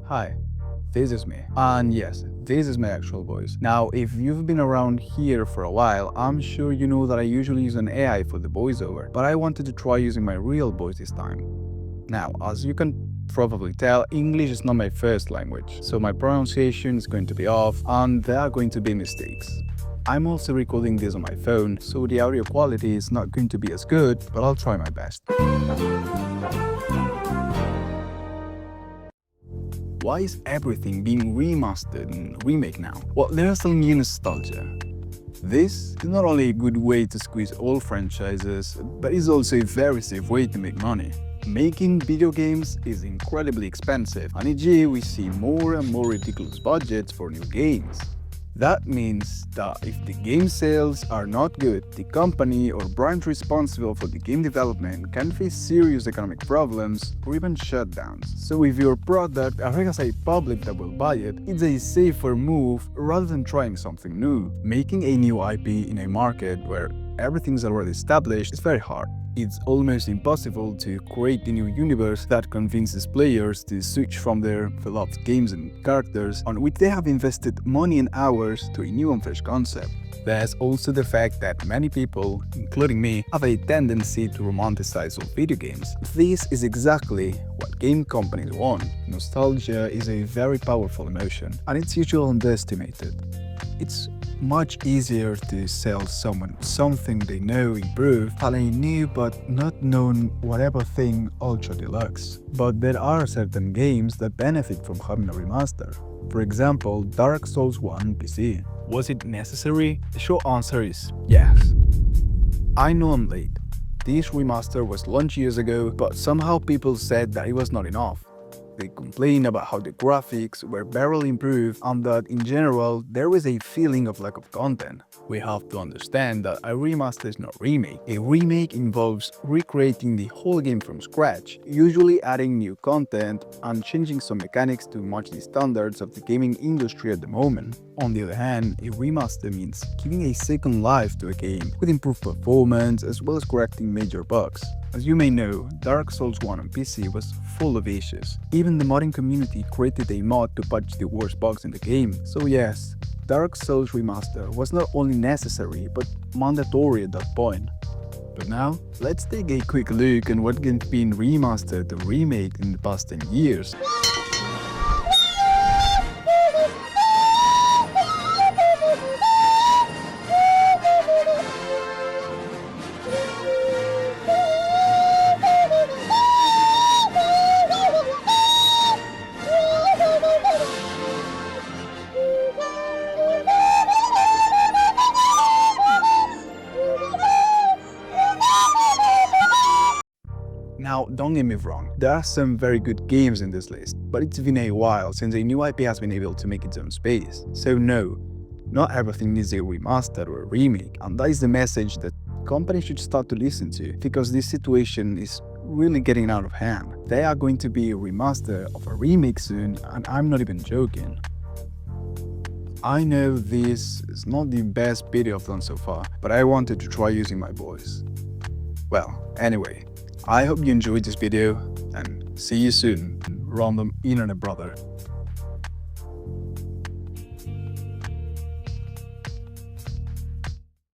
Hi, this is me. And yes, this is my actual voice. Now, if you've been around here for a while, I'm sure you know that I usually use an AI for the voiceover, but I wanted to try using my real voice this time. Now, as you can probably tell, English is not my first language, so my pronunciation is going to be off and there are going to be mistakes. I'm also recording this on my phone, so the audio quality is not going to be as good, but I'll try my best. Why is everything being remastered and remake now? Well, there's a new nostalgia. This is not only a good way to squeeze old franchises, but it's also a very safe way to make money. Making video games is incredibly expensive, and each year we see more and more ridiculous budgets for new games. That means that if the game sales are not good, the company or branch responsible for the game development can face serious economic problems or even shutdowns. So if your product has a public that will buy it, it's a safer move rather than trying something new. Making a new IP in a market where everything's already established is very hard. It's almost impossible to create a new universe that convinces players to switch from their beloved games and characters on which they have invested money and hours to a new and fresh concept. There's also the fact that many people, including me, have a tendency to romanticize old video games. This is exactly what game companies want. Nostalgia is a very powerful emotion, and it's usually underestimated. It's much easier to sell someone something they know improved than a new but not known whatever thing ultra deluxe. But there are certain games that benefit from having a remaster. For example, Dark Souls 1 PC. Was it necessary? The short answer is yes. I know I'm late. This remaster was launched years ago, but somehow people said that it was not enough. They complained about how the graphics were barely improved and that in general there was a feeling of lack of content. We have to understand that a remaster is not a remake. A remake involves recreating the whole game from scratch, usually adding new content and changing some mechanics to match the standards of the gaming industry at the moment. On the other hand, a remaster means giving a second life to a game with improved performance as well as correcting major bugs. As you may know, Dark Souls 1 on PC was full of issues. Even the modding community created a mod to patch the worst bugs in the game. So yes, Dark Souls Remaster was not only necessary but mandatory at that point. But now, let's take a quick look at what games been remastered or remade in the past 10 years. Now, don't get me wrong, there are some very good games in this list, but it's been a while since a new IP has been able to make its own space. So no, not everything needs a remaster or a remake, and that is the message that companies should start to listen to, because this situation is really getting out of hand. They are going to be a remaster of a remake soon, and I'm not even joking. I know this is not the best video I've done so far, but I wanted to try using my voice. Well, anyway, I hope you enjoyed this video and see you soon, random internet brother.